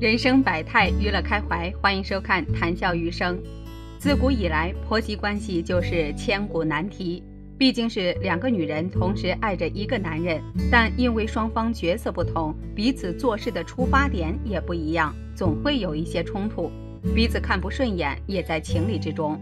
人生百态，娱乐开怀，欢迎收看谈笑余生。自古以来，婆媳关系就是千古难题。毕竟是两个女人同时爱着一个男人，但因为双方角色不同，彼此做事的出发点也不一样，总会有一些冲突，彼此看不顺眼也在情理之中。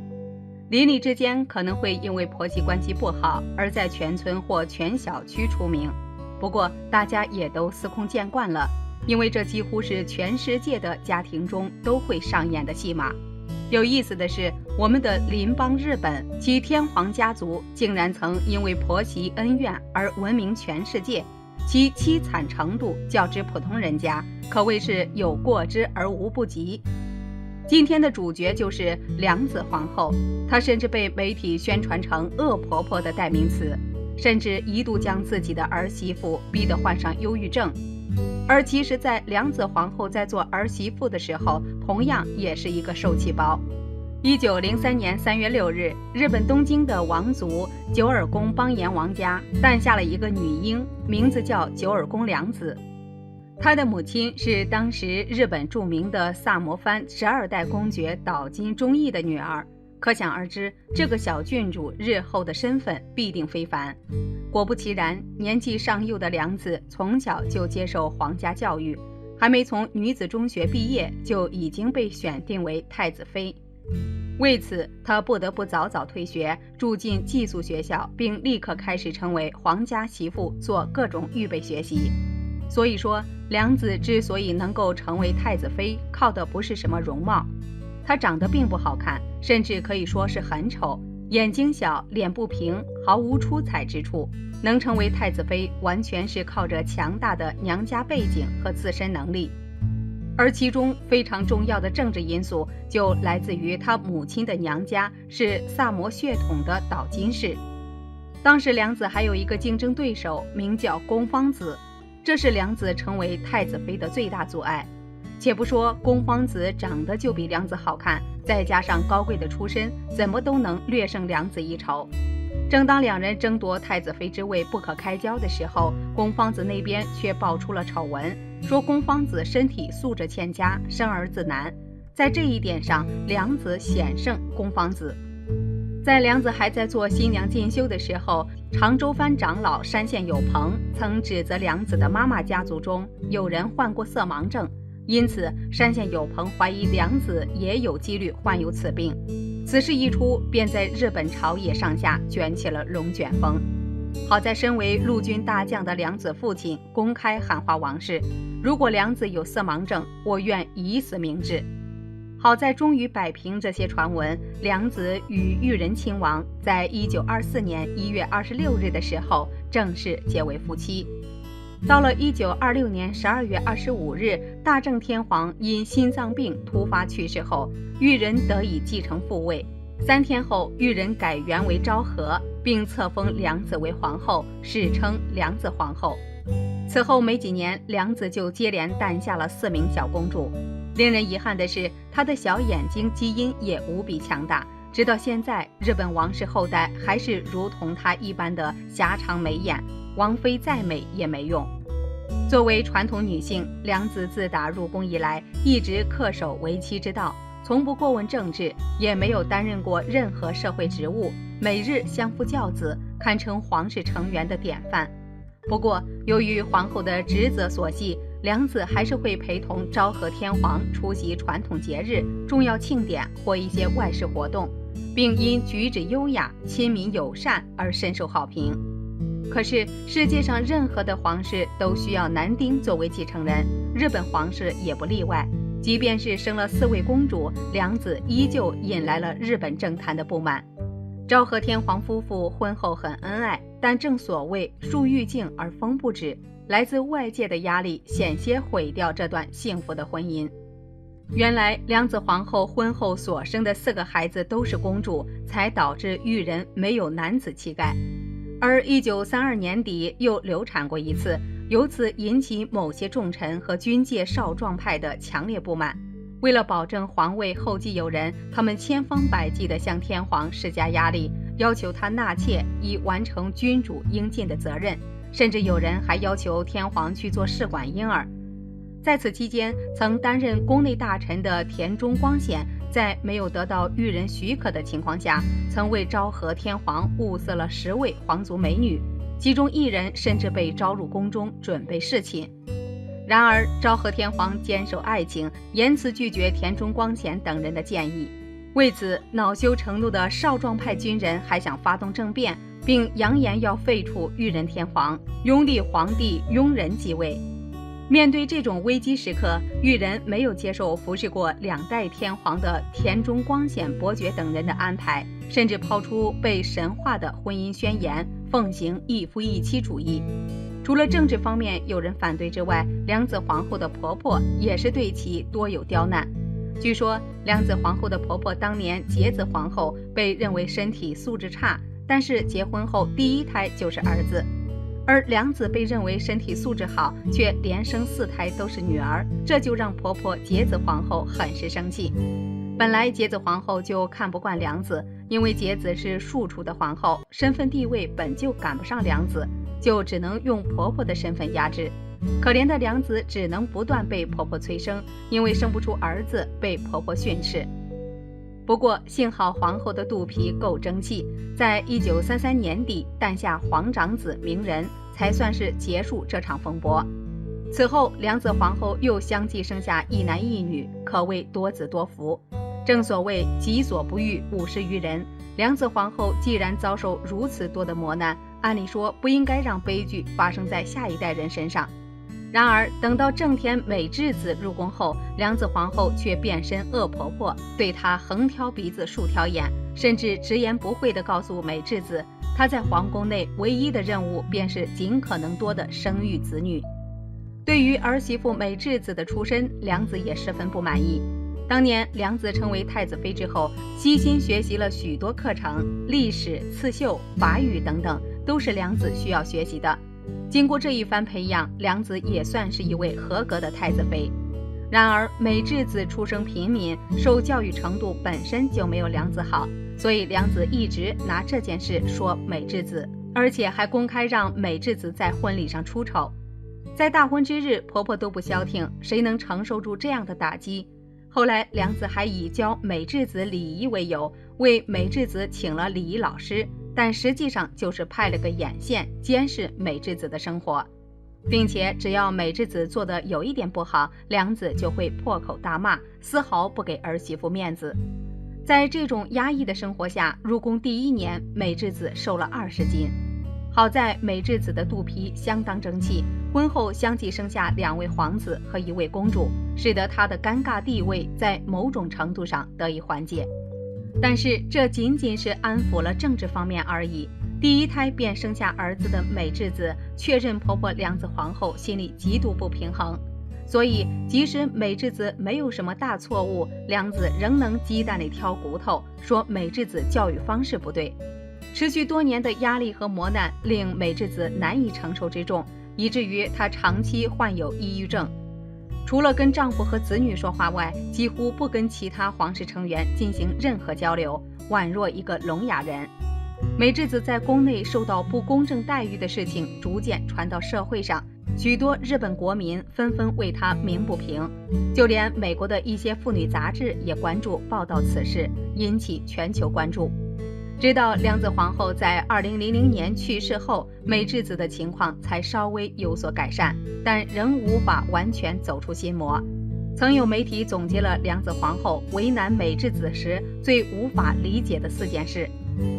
邻里之间可能会因为婆媳关系不好而在全村或全小区出名，不过大家也都司空见惯了，因为这几乎是全世界的家庭中都会上演的戏码。有意思的是，我们的邻邦日本，其天皇家族竟然曾因为婆媳恩怨而闻名全世界，其凄惨程度较之普通人家，可谓是有过之而无不及。今天的主角就是良子皇后，她甚至被媒体宣传成恶婆婆的代名词，甚至一度将自己的儿媳妇逼得患上忧郁症。而其实在良子皇后在做儿媳妇的时候，同样也是一个受气包。1903年3月6日，日本东京的王族九耳宫邦彦王家诞下了一个女婴，名字叫九耳宫良子。她的母亲是当时日本著名的萨摩藩12代公爵岛津忠义的女儿，可想而知，这个小郡主日后的身份必定非凡。果不其然，年纪尚幼的良子从小就接受皇家教育，还没从女子中学毕业就已经被选定为太子妃。为此，她不得不早早退学，住进寄宿学校，并立刻开始成为皇家媳妇，做各种预备学习。所以说，良子之所以能够成为太子妃，靠的不是什么容貌，她长得并不好看，甚至可以说是很丑，眼睛小，脸不平，毫无出彩之处。能成为太子妃，完全是靠着强大的娘家背景和自身能力。而其中非常重要的政治因素就来自于她母亲的娘家是萨摩血统的岛津氏。当时良子还有一个竞争对手，名叫宫芳子，这是良子成为太子妃的最大阻碍。且不说宫芳子长得就比良子好看，再加上高贵的出身，怎么都能略胜良子一筹。正当两人争夺太子妃之位不可开交的时候，宫芳子那边却爆出了丑闻，说宫芳子身体素质欠佳，生儿子难。在这一点上，良子险胜宫芳子。在良子还在做新娘进修的时候，常州藩长老山县有朋曾指责良子的妈妈家族中有人患过色盲症，因此山县有朋怀疑良子也有几率患有此病。此事一出，便在日本朝野上下卷起了龙卷风。好在身为陆军大将的良子父亲公开喊话王室，如果良子有色盲症，我愿以死明志。好在终于摆平这些传闻，良子与裕仁亲王在1924年1月26日的时候正式结为夫妻。到了1926年12月25日，大正天皇因心脏病突发去世后，裕仁得以继承父位。3天后，裕仁改元为昭和，并册封良子为皇后，史称良子皇后。此后没几年，良子就接连诞下了4名小公主。令人遗憾的是，她的小眼睛基因也无比强大，直到现在，日本王室后代还是如同她一般的狭长眉眼，王妃再美也没用。作为传统女性，良子自打入宫以来，一直恪守为妻之道，从不过问政治，也没有担任过任何社会职务，每日相夫教子，堪称皇室成员的典范。不过，由于皇后的职责所系，良子还是会陪同昭和天皇出席传统节日、重要庆典或一些外事活动，并因举止优雅、亲民友善而深受好评。可是世界上任何的皇室都需要男丁作为继承人，日本皇室也不例外。即便是生了4位公主，良子依旧引来了日本政坛的不满。昭和天皇夫妇婚后很恩爱，但正所谓树欲静而风不止，来自外界的压力险些毁掉这段幸福的婚姻。原来良子皇后婚后所生的4个孩子都是公主，才导致裕仁没有男子气概。而1932年底又流产过一次，由此引起某些重臣和军界少壮派的强烈不满。为了保证皇位后继有人，他们千方百计地向天皇施加压力，要求他纳妾以完成君主应尽的责任，甚至有人还要求天皇去做试管婴儿。在此期间，曾担任宫内大臣的田中光显，在没有得到裕仁许可的情况下，曾为昭和天皇物色了10位皇族美女，其中1人甚至被招入宫中准备侍寝。然而，昭和天皇坚守爱情，严词拒绝田中光显等人的建议。为此，恼羞成怒的少壮派军人还想发动政变，并扬言要废除裕仁天皇，拥立皇帝雍仁继位。面对这种危机时刻，裕仁没有接受服侍过2代天皇的田中光显伯爵等人的安排，甚至抛出被神化的婚姻宣言，奉行一夫一妻主义。除了政治方面有人反对之外，良子皇后的婆婆也是对其多有刁难。据说良子皇后的婆婆当年节子皇后被认为身体素质差，但是结婚后第1胎就是儿子。而良子被认为身体素质好，却连生4胎都是女儿，这就让婆婆节子皇后很是生气。本来节子皇后就看不惯良子，因为节子是庶出的皇后，身份地位本就赶不上良子，就只能用婆婆的身份压制。可怜的良子只能不断被婆婆催生，因为生不出儿子，被婆婆训斥。不过幸好皇后的肚皮够争气，在1933年底诞下皇长子明仁，才算是结束这场风波。此后良子皇后又相继生下1男1女，可谓多子多福。正所谓己所不欲，勿施于人。良子皇后既然遭受如此多的磨难，按理说不应该让悲剧发生在下一代人身上。然而等到正田美智子入宫后，良子皇后却变身恶婆婆，对她横挑鼻子竖挑眼，甚至直言不讳地告诉美智子，她在皇宫内唯一的任务便是尽可能多的生育子女。对于儿媳妇美智子的出身，良子也十分不满意。当年良子成为太子妃之后，悉心学习了许多课程，历史、刺绣、法语等等，都是良子需要学习的。经过这一番培养，良子也算是一位合格的太子妃。然而美智子出生平民，受教育程度本身就没有良子好，所以良子一直拿这件事说美智子，而且还公开让美智子在婚礼上出丑。在大婚之日，婆婆都不消停，谁能承受住这样的打击？后来良子还以教美智子礼仪为由，为美智子请了礼仪老师，但实际上就是派了个眼线监视美智子的生活，并且只要美智子做的有一点不好，良子就会破口大骂，丝毫不给儿媳妇面子。在这种压抑的生活下，入宫第1年，美智子瘦了20斤。好在美智子的肚皮相当争气，婚后相继生下2位皇子和1位公主，使得她的尴尬地位在某种程度上得以缓解。但是这仅仅是安抚了政治方面而已。第1胎便生下儿子的美智子确认婆婆良子皇后心里极度不平衡，所以即使美智子没有什么大错误，良子仍能鸡蛋里挑骨头，说美智子教育方式不对。持续多年的压力和磨难令美智子难以承受之重，以至于她长期患有抑郁症。除了跟丈夫和子女说话外，几乎不跟其他皇室成员进行任何交流，宛若一个聋哑人。美智子在宫内受到不公正待遇的事情逐渐传到社会上，许多日本国民纷纷为她鸣不平，就连美国的一些妇女杂志也关注报道此事，引起全球关注。直到良子皇后在2000年去世后，美智子的情况才稍微有所改善，但仍无法完全走出心魔。曾有媒体总结了良子皇后为难美智子时最无法理解的4件事。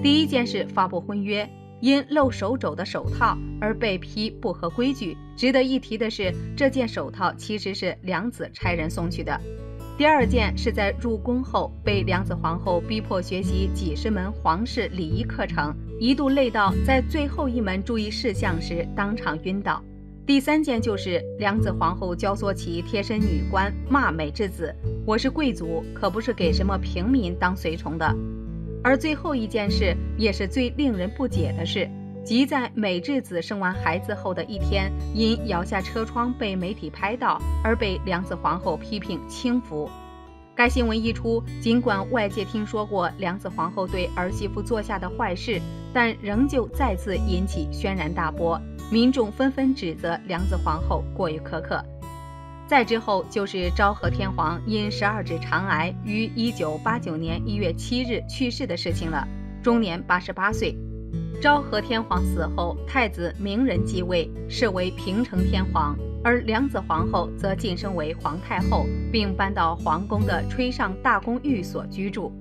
第1件事，发布婚约，因露手肘的手套而被批不合规矩。值得一提的是，这件手套其实是良子差人送去的。第2件是在入宫后被良子皇后逼迫学习几10门皇室礼仪课程，一度累到在最后一门注意事项时当场晕倒。第3件就是良子皇后教唆其贴身女官骂美智子，我是贵族，可不是给什么平民当随从的。而最后一件事也是最令人不解的事，即在美智子生完孩子后的1天，因摇下车窗被媒体拍到，而被良子皇后批评轻浮。该新闻一出，尽管外界听说过良子皇后对儿媳妇做下的坏事，但仍旧再次引起轩然大波，民众纷纷指责良子皇后过于苛刻。再之后就是昭和天皇因12指肠癌于1989年1月7日去世的事情了，终年88岁。昭和天皇死后，太子明仁继位，是为平成天皇，而良子皇后则晋升为皇太后，并搬到皇宫的吹上大公寓所居住。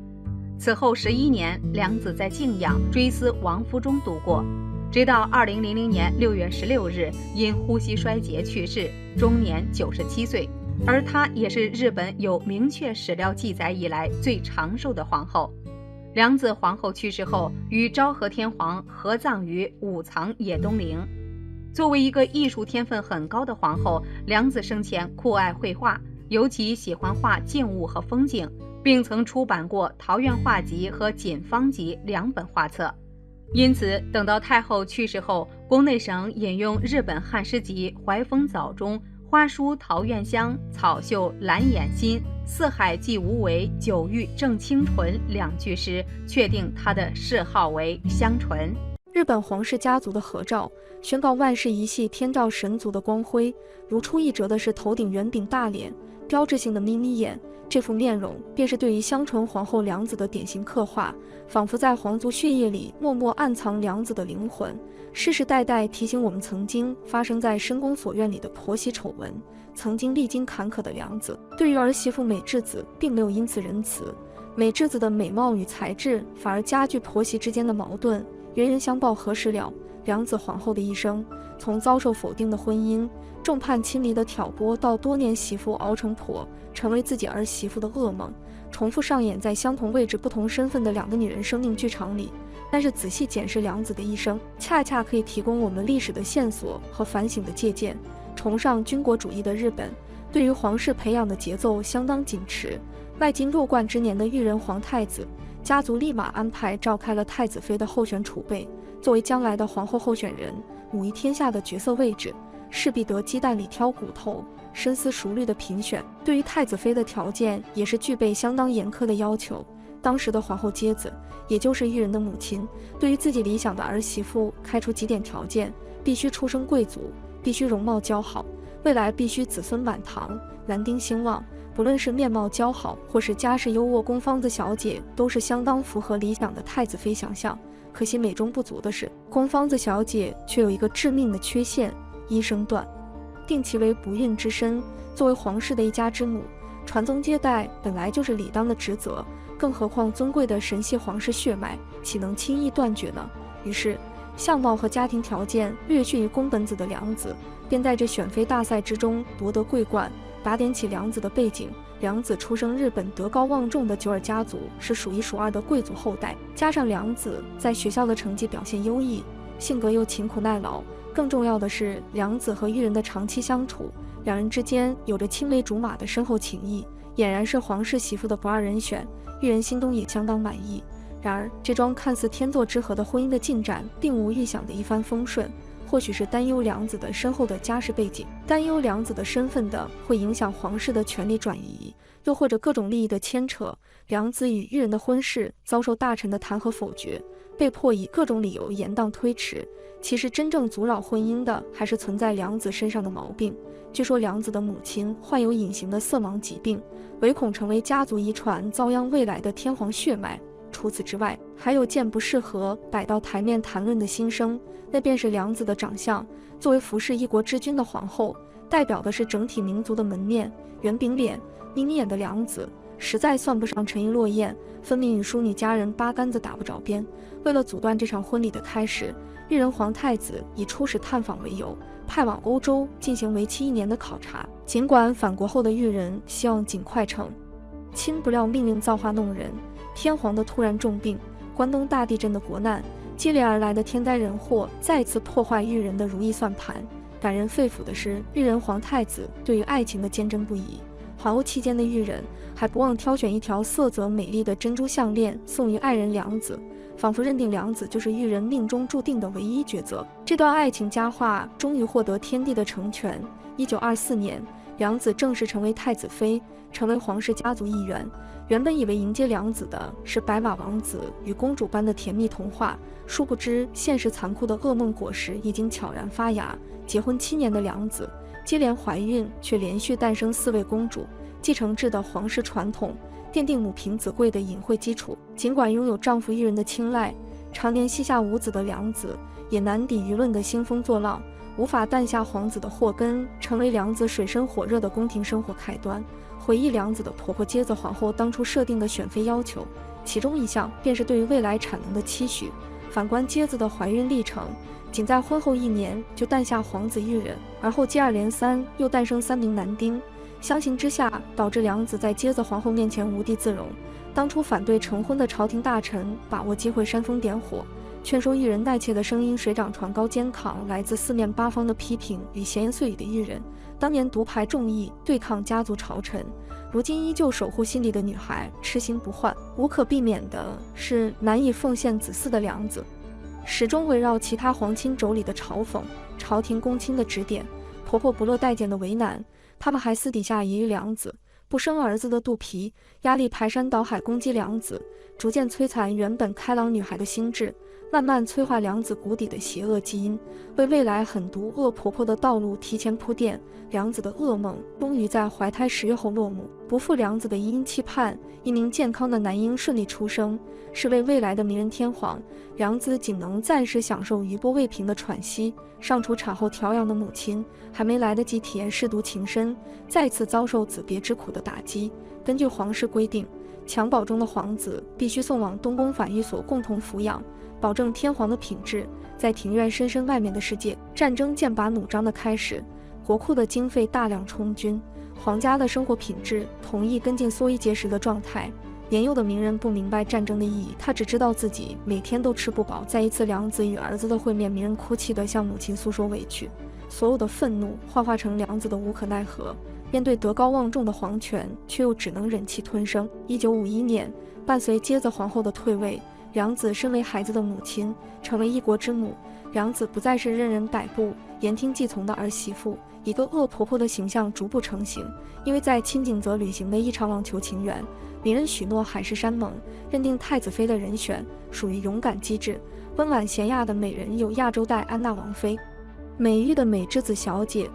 此后11年，良子在静养追思王夫中度过，直到2000年6月16日因呼吸衰竭去世，终年97岁。而她也是日本有明确史料记载以来最长寿的皇后。良子皇后去世后，与昭和天皇合葬于武藏野东陵。作为一个艺术天分很高的皇后，良子生前酷爱绘画，尤其喜欢画静物和风景，并曾出版过《桃源画集》和《锦芳集》2本画册。因此，等到太后去世后，宫内省引用日本汉诗集《怀风藻》中“花疏桃源香，草秀兰眼心，四海既无为，久遇正清纯”2句诗，确定她的谥号为香纯。日本皇室家族的合照，宣告万世一系天照神族的光辉。如出一辙的是头顶圆饼大脸，标志性的眯眯眼，这副面容便是对于香纯皇后良子的典型刻画，仿佛在皇族血液里默默暗藏良子的灵魂，世世代代提醒我们曾经发生在深宫所院里的婆媳丑闻。曾经历经坎坷的良子，对于儿媳妇美智子并没有因此仁慈，美智子的美貌与才智反而加剧婆媳之间的矛盾。人人相报何时了？良子皇后的一生，从遭受否定的婚姻、众叛亲离的挑拨，到多年媳妇熬成婆，成为自己儿媳妇的噩梦，重复上演在相同位置不同身份的2个女人生命剧场里。但是仔细检视良子的一生，恰恰可以提供我们历史的线索和反省的借鉴。崇尚军国主义的日本，对于皇室培养的节奏相当紧持。外经弱冠之年的裕仁皇太子，家族立马安排召开了太子妃的候选储备。作为将来的皇后候选人，母仪天下的角色位置，势必得鸡蛋里挑骨头，深思熟虑的评选。对于太子妃的条件，也是具备相当严苛的要求。当时的皇后接子，也就是裕仁的母亲，对于自己理想的儿媳妇开出几点条件：必须出身贵族，必须容貌姣好，未来必须子孙满堂，男丁兴旺。不论是面貌姣好，或是家世优渥，宫芳子小姐都是相当符合理想的太子妃想象。可惜美中不足的是，宫芳子小姐却有一个致命的缺陷：医生断定其为不孕之身。作为皇室的一家之母，传宗接代本来就是理当的职责，更何况尊贵的神系皇室血脉，岂能轻易断绝呢？于是，相貌和家庭条件略逊于宫本子的良子，便在这选妃大赛之中夺得桂冠。打点起良子的背景，良子出生日本德高望重的久尔家族，是数一数二的贵族后代，加上良子在学校的成绩表现优异，性格又勤苦耐劳，更重要的是良子和裕仁的长期相处，两人之间有着青梅竹马的深厚情谊，俨然是皇室媳妇的不二人选。裕仁心中也相当满意。然而，这桩看似天作之合的婚姻的进展，并无预想的一帆风顺。或许是担忧良子的深厚的家世背景，担忧良子的身份的会影响皇室的权力转移，又或者各种利益的牵扯，良子与裕仁的婚事遭受大臣的弹劾否决，被迫以各种理由延宕推迟。其实真正阻扰婚姻的，还是存在良子身上的毛病。据说良子的母亲患有隐形的色盲疾病，唯恐成为家族遗传，遭殃未来的天皇血脉。除此之外，还有件不适合摆到台面谈论的心声，那便是良子的长相。作为服侍一国之君的皇后，代表的是整体民族的门面，圆饼脸、眯眯眼的良子，实在算不上沉鱼落雁，分明与淑女佳人八竿子打不着边。为了阻断这场婚礼的开始，裕仁皇太子以出使探访为由，派往欧洲进行为期1年的考察。尽管返国后的裕仁希望尽快成亲，不料命运造化弄人，天皇的突然重病，关东大地震的国难，接连而来的天灾人祸再次破坏裕仁的如意算盘。感人肺腑的是，裕仁皇太子对于爱情的坚贞不移。环欧期间的裕仁还不忘挑选一条色泽美丽的珍珠项链送于爱人良子，仿佛认定良子就是裕仁命中注定的唯一抉择。这段爱情佳话终于获得天地的成全。1924年，良子正式成为太子妃，成为皇室家族一员。原本以为迎接良子的是白马王子与公主般的甜蜜童话，殊不知现实残酷的噩梦果实已经悄然发芽。结婚7年的良子，接连怀孕，却连续诞生4位公主，继承制的皇室传统，奠定母凭子贵的隐晦基础。尽管拥有丈夫一人的青睐，常年膝下无子的良子也难抵舆论的兴风作浪，无法诞下皇子的祸根，成为良子水深火热的宫廷生活开端。回忆良子的婆婆接子皇后当初设定的选妃要求，其中一项便是对于未来产能的期许。反观接子的怀孕历程，仅在婚后1年就诞下皇子1人，而后接二连三又诞生3名男丁。相形之下，导致良子在接子皇后面前无地自容。当初反对成婚的朝廷大臣把握机会煽风点火，劝说一人纳妾的声音水涨船高，肩扛来自4面八方的批评与闲言碎语的一人。当年独排众议对抗家族朝臣，如今依旧守护心里的女孩痴心不换。无可避免的是，难以奉献子嗣的良子始终围绕其他皇亲妯娌的嘲讽，朝廷公卿的指点，婆婆不落待见的为难。他们还私底下揶揄良子不生儿子的肚皮，压力排山倒海攻击良子，逐渐摧残原本开朗女孩的心智，慢慢催化良子骨底的邪恶基因，为未来狠毒恶婆婆的道路提前铺垫。良子的噩梦终于在怀胎10月后落幕。不负良子的殷殷期盼，一名健康的男婴顺利出生，是为未来的明仁天皇。良子仅能暂时享受余波未平的喘息，上处产后调养的母亲还没来得及体验舐犊情深，再次遭受子别之苦的打击。根据皇室规定，襁褓中的皇子必须送往东宫法医所共同抚养，保证天皇的品质。在庭院深深外面的世界，战争剑拔弩张的开始，国库的经费大量充军，皇家的生活品质同意跟进缩衣节食的状态。年幼的名人不明白战争的意义，他只知道自己每天都吃不饱。在一次良子与儿子的会面，名人哭泣地向母亲诉说委屈，所有的愤怒幻化成良子的无可奈何。面对德高望重的皇权，却又只能忍气吞声。1951年，伴随接子皇后的退位，良子身为孩子的母亲，成为一国之母。良子不再是任人摆布、言听计从的儿媳妇，一个恶婆婆的形象逐步成型。因为在清景泽履行的一场网球情缘，名人许诺海誓山盟，认定太子妃的人选属于勇敢机智、温婉娴雅的美人，有亚洲戴安娜王妃，美誉的美之子小姐。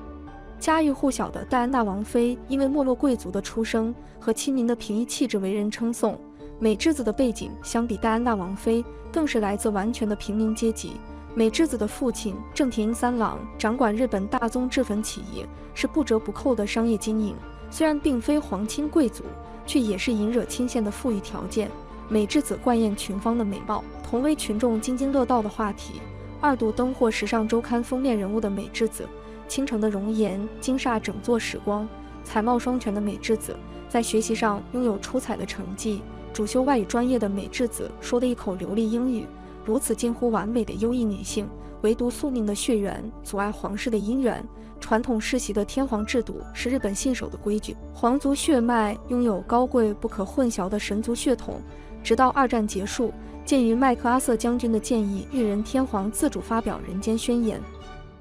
家喻户晓的戴安娜王妃因为没落贵族的出生和亲民的平易气质为人称颂。美智子的背景相比戴安娜王妃更是来自完全的平民阶级。美智子的父亲正田英三郎掌管日本大宗制粉企业，是不折不扣的商业经营。虽然并非皇亲贵族，却也是隐惹亲羡的富裕条件。美智子冠艳群芳的美貌，同为群众津津乐道的话题。2度登获时尚周刊封面人物的美智子，倾城的容颜惊煞整座时光。才貌双全的美智子，在学习上拥有出彩的成绩。主修外语专业的美智子说得一口流利英语。如此近乎完美的优异女性，唯独宿命的血缘阻碍皇室的姻缘。传统世袭的天皇制度是日本信守的规矩，皇族血脉拥有高贵不可混淆的神族血统。直到2战结束，鉴于麦克阿瑟将军的建议，裕仁天皇自主发表人间宣言，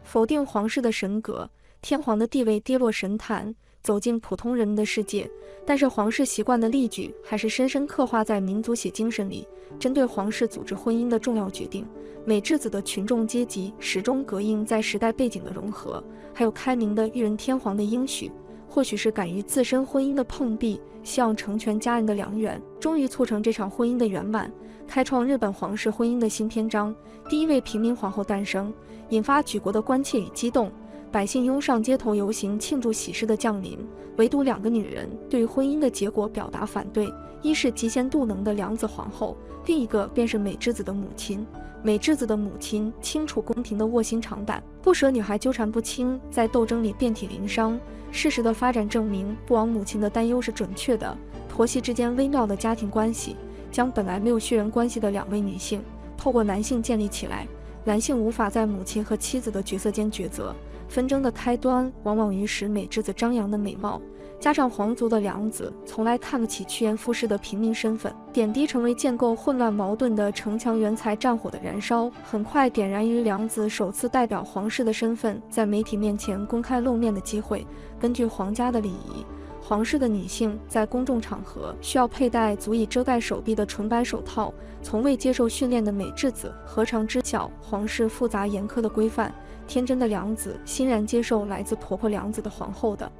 否定皇室的神格，天皇的地位跌落神坛，走进普通人们的世界。但是皇室习惯的例举还是深深刻画在民族血精神里。针对皇室组织婚姻的重要决定，美智子的群众阶级始终膈应在时代背景的融合，还有开明的裕仁天皇的应许。或许是敢于自身婚姻的碰壁，希望成全家人的良缘，终于促成这场婚姻的圆满，开创日本皇室婚姻的新篇章。第1位平民皇后诞生，引发举国的关切与激动。百姓拥上街头游行庆祝喜事的降临，唯独2个女人对于婚姻的结果表达反对。一是极贤妒能的良子皇后，另一个便是美智子的母亲。美智子的母亲清楚宫廷的卧薪尝胆，不舍女孩纠缠不清，在斗争里遍体鳞伤。事实的发展证明，不枉母亲的担忧是准确的。婆媳之间微妙的家庭关系，将本来没有血缘关系的2位女性透过男性建立起来。男性无法在母亲和妻子的角色间抉择，纷争的开端往往于使美智子张扬的美貌，加上皇族的良子从来看不起趋炎附势的平民身份，点滴成为建构混乱矛盾的城墙原材战火的燃烧，很快点燃于良子首次代表皇室的身份在媒体面前公开露面的机会。根据皇家的礼仪，皇室的女性在公众场合需要佩戴足以遮盖手臂的纯白手套。从未接受训练的美智子何尝知晓皇室复杂严苛的规范，天真的良子欣然接受来自婆婆良子的皇后的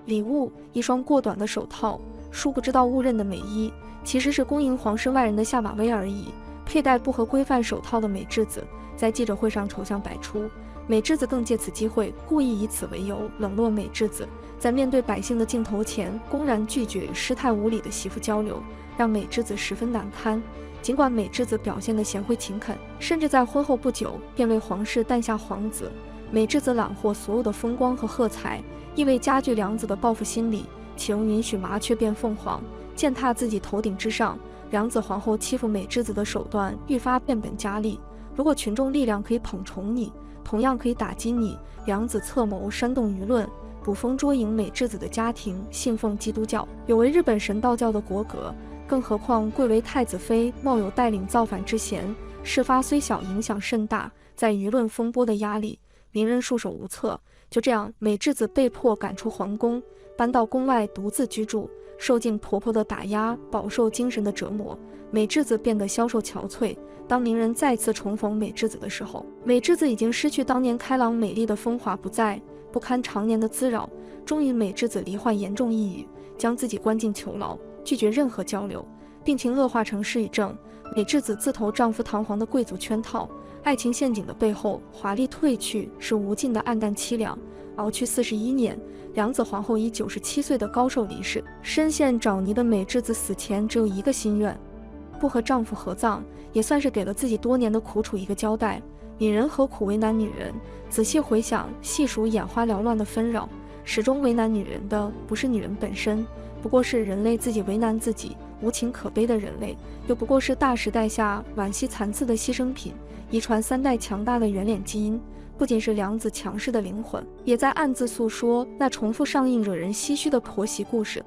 礼物，一双过短的手套。殊不知道误认的美衣，其实是恭迎皇室外人的下马威而已。佩戴不合规范手套的美智子在记者会上丑相百出，美智子更借此机会故意以此为由冷落美智子，在面对百姓的镜头前公然拒绝与失态无礼的媳妇交流，让美智子十分难堪。尽管美智子表现得贤惠勤恳，甚至在婚后不久便为皇室诞下皇子，美智子揽获所有的风光和喝彩，意味加剧良子的报复心理，岂容允许麻雀变凤凰，践踏自己头顶之上。良子皇后欺负美智子的手段愈发变本加厉。如果群众力量可以捧宠你，同样可以打击你。良子策谋煽动舆论，捕风捉影美智子的家庭信奉基督教，有违日本神道教的国格。更何况贵为太子妃，冒有带领造反之嫌，事发虽小，影响甚大。在舆论风波的压力，名人束手无策。就这样，美智子被迫赶出皇宫，搬到宫外独自居住，受尽婆婆的打压，饱受精神的折磨。美智子变得消瘦憔悴。当名人再次重逢美智子的时候，美智子已经失去当年开朗美丽的风华不再，不堪常年的滋扰。终于，美智子罹患严重抑郁，将自己关进囚牢，拒绝任何交流，病情恶化成失语症。美智子自投丈夫堂皇的贵族圈套，爱情陷阱的背后，华丽褪去是无尽的暗淡凄凉。熬去41年，良子皇后以97岁的高寿离世。深陷沼泥的美智子死前只有一个心愿，不和丈夫合葬，也算是给了自己多年的苦楚一个交代。女人何苦为难女人？仔细回想，细数眼花缭乱的纷扰，始终为难女人的不是女人本身，不过是人类自己为难自己。无情可悲的人类，又不过是大时代下惋惜残次的牺牲品。遗传3代强大的圆脸基因，不仅是良子强势的灵魂，也在暗自诉说那重复上映惹人唏嘘的婆媳故事。